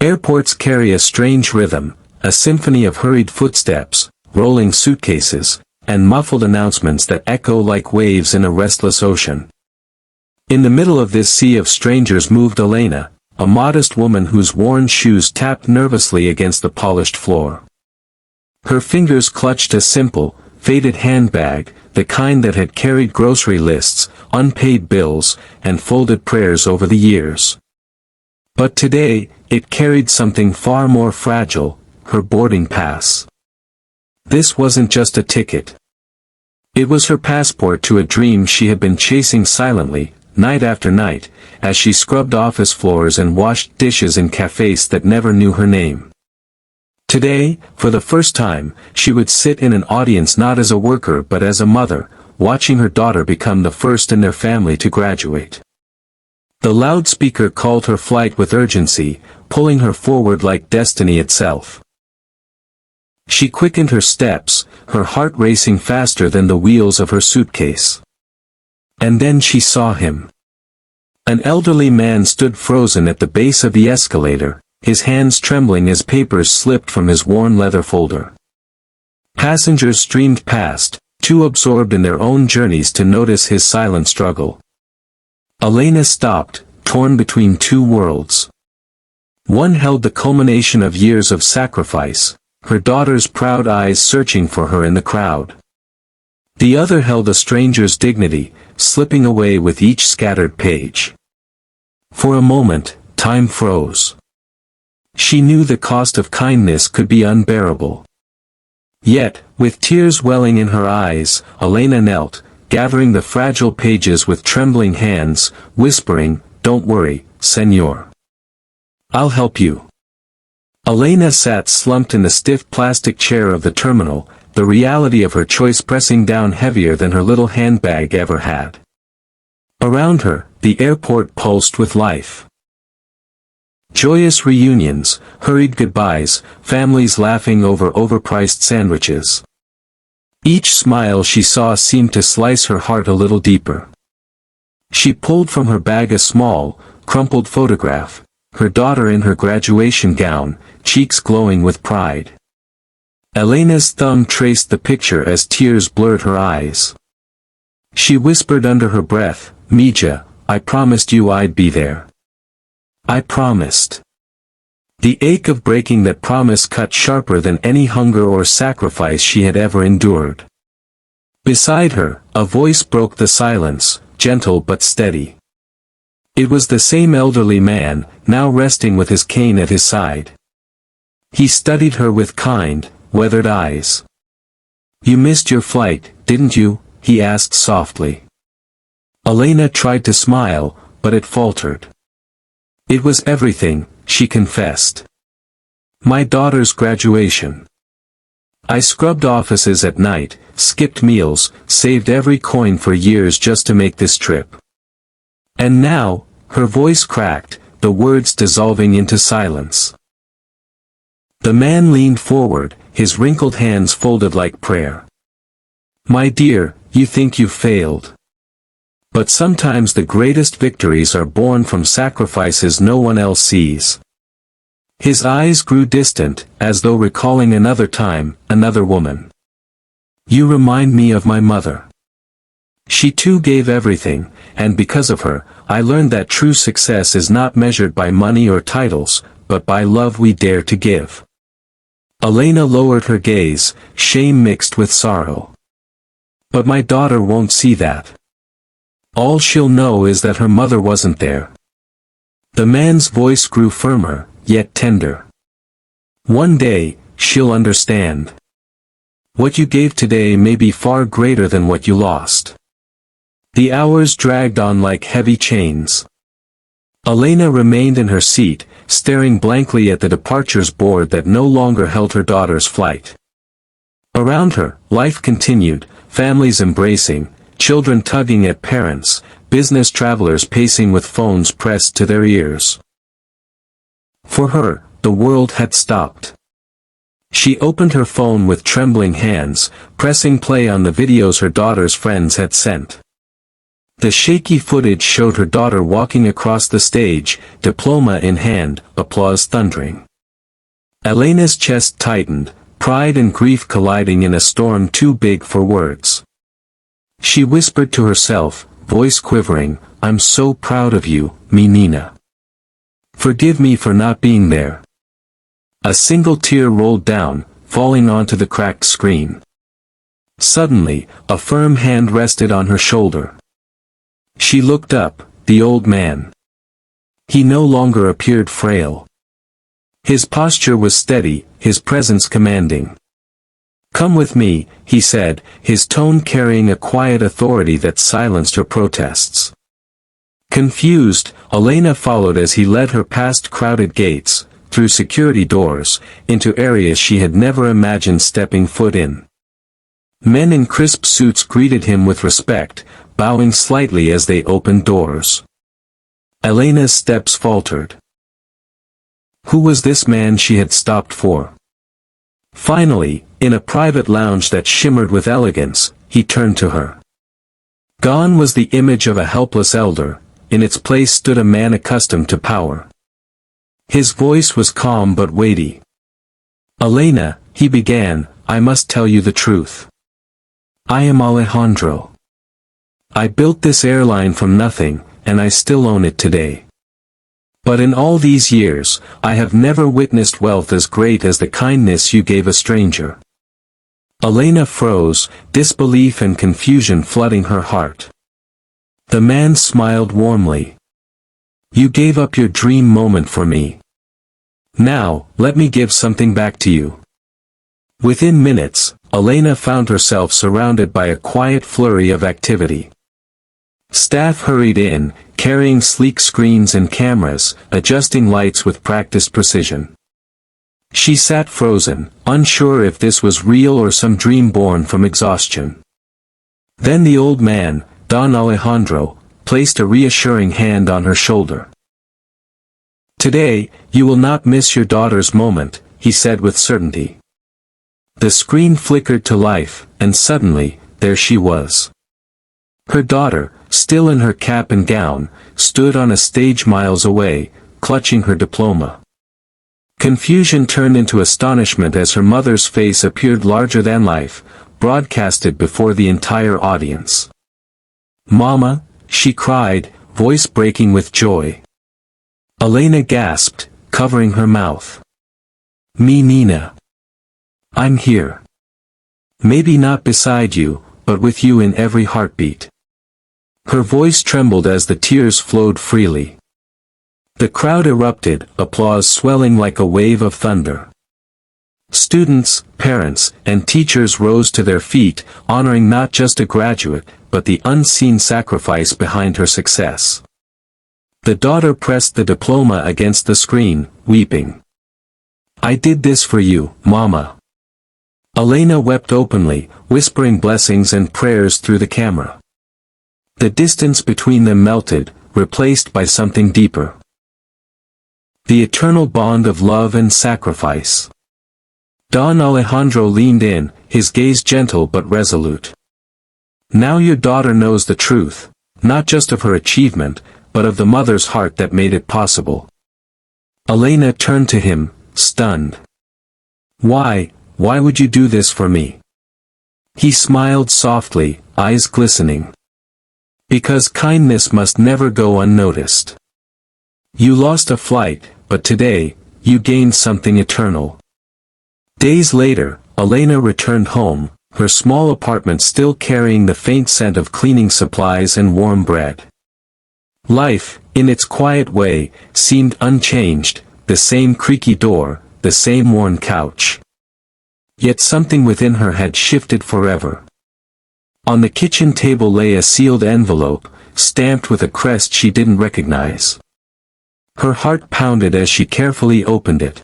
Airports carry a strange rhythm, a symphony of hurried footsteps, rolling suitcases, and muffled announcements that echo like waves in a restless ocean. In the middle of this sea of strangers moved Elena, a modest woman whose worn shoes tapped nervously against the polished floor. Her fingers clutched a simple, faded handbag, the kind that had carried grocery lists, unpaid bills, and folded prayers over the years. But today, it carried something far more fragile, her boarding pass. This wasn't just a ticket. It was her passport to a dream she had been chasing silently, night after night, as she scrubbed office floors and washed dishes in cafes that never knew her name. Today, for the first time, she would sit in an audience not as a worker but as a mother, watching her daughter become the first in their family to graduate. The loudspeaker called her flight with urgency, pulling her forward like destiny itself. She quickened her steps, her heart racing faster than the wheels of her suitcase. And then she saw him. An elderly man stood frozen at the base of the escalator, his hands trembling as papers slipped from his worn leather folder. Passengers streamed past, too absorbed in their own journeys to notice his silent struggle. Elena stopped, torn between two worlds. One held the culmination of years of sacrifice, her daughter's proud eyes searching for her in the crowd. The other held a stranger's dignity, slipping away with each scattered page. For a moment, time froze. She knew the cost of kindness could be unbearable. Yet, with tears welling in her eyes, Elena knelt, gathering the fragile pages with trembling hands, whispering, "Don't worry, Senor. I'll help you." Elena sat slumped in the stiff plastic chair of the terminal, the reality of her choice pressing down heavier than her little handbag ever had. Around her, the airport pulsed with life. Joyous reunions, hurried goodbyes, families laughing over overpriced sandwiches. Each smile she saw seemed to slice her heart a little deeper. She pulled from her bag a small, crumpled photograph, her daughter in her graduation gown, cheeks glowing with pride. Elena's thumb traced the picture as tears blurred her eyes. She whispered under her breath, "Mija, I promised you I'd be there. I promised." The ache of breaking that promise cut sharper than any hunger or sacrifice she had ever endured. Beside her, a voice broke the silence, gentle but steady. It was the same elderly man, now resting with his cane at his side. He studied her with kind, weathered eyes. "You missed your flight, didn't you?" he asked softly. Elena tried to smile, but it faltered. "It was everything," she confessed. "My daughter's graduation. I scrubbed offices at night, skipped meals, saved every coin for years just to make this trip. And now," her voice cracked, the words dissolving into silence. The man leaned forward, his wrinkled hands folded like prayer. "My dear, you think you've failed. But sometimes the greatest victories are born from sacrifices no one else sees." His eyes grew distant, as though recalling another time, another woman. "You remind me of my mother. She too gave everything, and because of her, I learned that true success is not measured by money or titles, but by love we dare to give." Elena lowered her gaze, shame mixed with sorrow. "But my daughter won't see that. All she'll know is that her mother wasn't there." The man's voice grew firmer, yet tender. "One day, she'll understand. What you gave today may be far greater than what you lost." The hours dragged on like heavy chains. Elena remained in her seat, staring blankly at the departures board that no longer held her daughter's flight. Around her, life continued, families embracing, children tugging at parents, business travelers pacing with phones pressed to their ears. For her, the world had stopped. She opened her phone with trembling hands, pressing play on the videos her daughter's friends had sent. The shaky footage showed her daughter walking across the stage, diploma in hand, applause thundering. Elena's chest tightened, pride and grief colliding in a storm too big for words. She whispered to herself, voice quivering, "I'm so proud of you, menina. Forgive me for not being there." A single tear rolled down, falling onto the cracked screen. Suddenly, a firm hand rested on her shoulder. She looked up, the old man. He no longer appeared frail. His posture was steady, his presence commanding. "Come with me," he said, his tone carrying a quiet authority that silenced her protests. Confused, Elena followed as he led her past crowded gates, through security doors, into areas she had never imagined stepping foot in. Men in crisp suits greeted him with respect, bowing slightly as they opened doors. Elena's steps faltered. Who was this man she had stopped for? Finally, in a private lounge that shimmered with elegance, he turned to her. Gone was the image of a helpless elder, in its place stood a man accustomed to power. His voice was calm but weighty. "Elena," he began, "I must tell you the truth. I am Alejandro. I built this airline from nothing, and I still own it today. But in all these years, I have never witnessed wealth as great as the kindness you gave a stranger." Elena froze, disbelief and confusion flooding her heart. The man smiled warmly. "You gave up your dream moment for me. Now, let me give something back to you." Within minutes, Elena found herself surrounded by a quiet flurry of activity. Staff hurried in, carrying sleek screens and cameras, adjusting lights with practiced precision. She sat frozen, unsure if this was real or some dream born from exhaustion. Then the old man, Don Alejandro, placed a reassuring hand on her shoulder. "Today, you will not miss your daughter's moment," he said with certainty. The screen flickered to life, and suddenly, there she was. Her daughter, still in her cap and gown, stood on a stage miles away, clutching her diploma. Confusion turned into astonishment as her mother's face appeared larger than life, broadcasted before the entire audience. "Mama," she cried, voice breaking with joy. Elena gasped, covering her mouth. "Me Nina. I'm here. Maybe not beside you, but with you in every heartbeat." Her voice trembled as the tears flowed freely. The crowd erupted, applause swelling like a wave of thunder. Students, parents, and teachers rose to their feet, honoring not just a graduate, but the unseen sacrifice behind her success. The daughter pressed the diploma against the screen, weeping. "I did this for you, Mama." Elena wept openly, whispering blessings and prayers through the camera. The distance between them melted, replaced by something deeper. The eternal bond of love and sacrifice. Don Alejandro leaned in, his gaze gentle but resolute. "Now your daughter knows the truth, not just of her achievement, but of the mother's heart that made it possible." Elena turned to him, stunned. Why would you do this for me?" He smiled softly, eyes glistening. "Because kindness must never go unnoticed. You lost a flight, but today, you gained something eternal." Days later, Elena returned home, her small apartment still carrying the faint scent of cleaning supplies and warm bread. Life, in its quiet way, seemed unchanged, the same creaky door, the same worn couch. Yet something within her had shifted forever. On the kitchen table lay a sealed envelope, stamped with a crest she didn't recognize. Her heart pounded as she carefully opened it.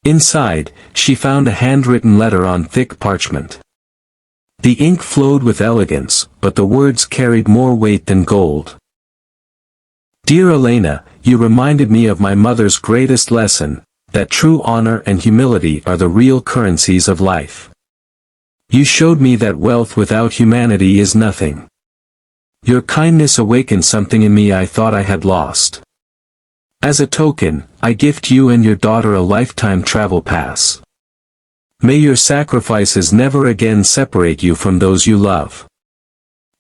Inside, she found a handwritten letter on thick parchment. The ink flowed with elegance, but the words carried more weight than gold. "Dear Elena, you reminded me of my mother's greatest lesson, that true honor and humility are the real currencies of life. You showed me that wealth without humanity is nothing. Your kindness awakened something in me I thought I had lost. As a token, I gift you and your daughter a lifetime travel pass. May your sacrifices never again separate you from those you love.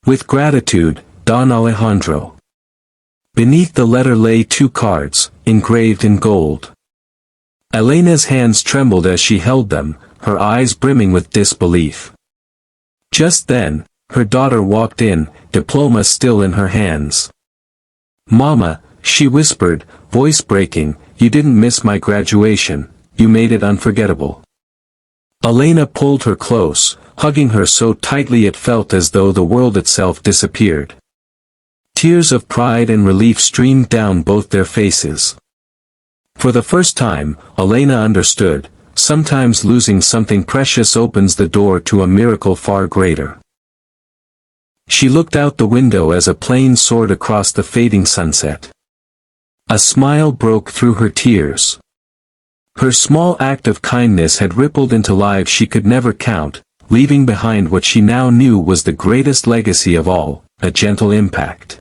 With gratitude, Don Alejandro. Beneath the letter lay 2 cards, engraved in gold. Elena's hands trembled as she held them, her eyes brimming with disbelief. Just then, her daughter walked in, diploma still in her hands. "Mama," she whispered, voice breaking, "you didn't miss my graduation, you made it unforgettable." Elena pulled her close, hugging her so tightly it felt as though the world itself disappeared. Tears of pride and relief streamed down both their faces. For the first time, Elena understood, sometimes losing something precious opens the door to a miracle far greater. She looked out the window as a plane soared across the fading sunset. A smile broke through her tears. Her small act of kindness had rippled into lives she could never count, leaving behind what she now knew was the greatest legacy of all, a gentle impact.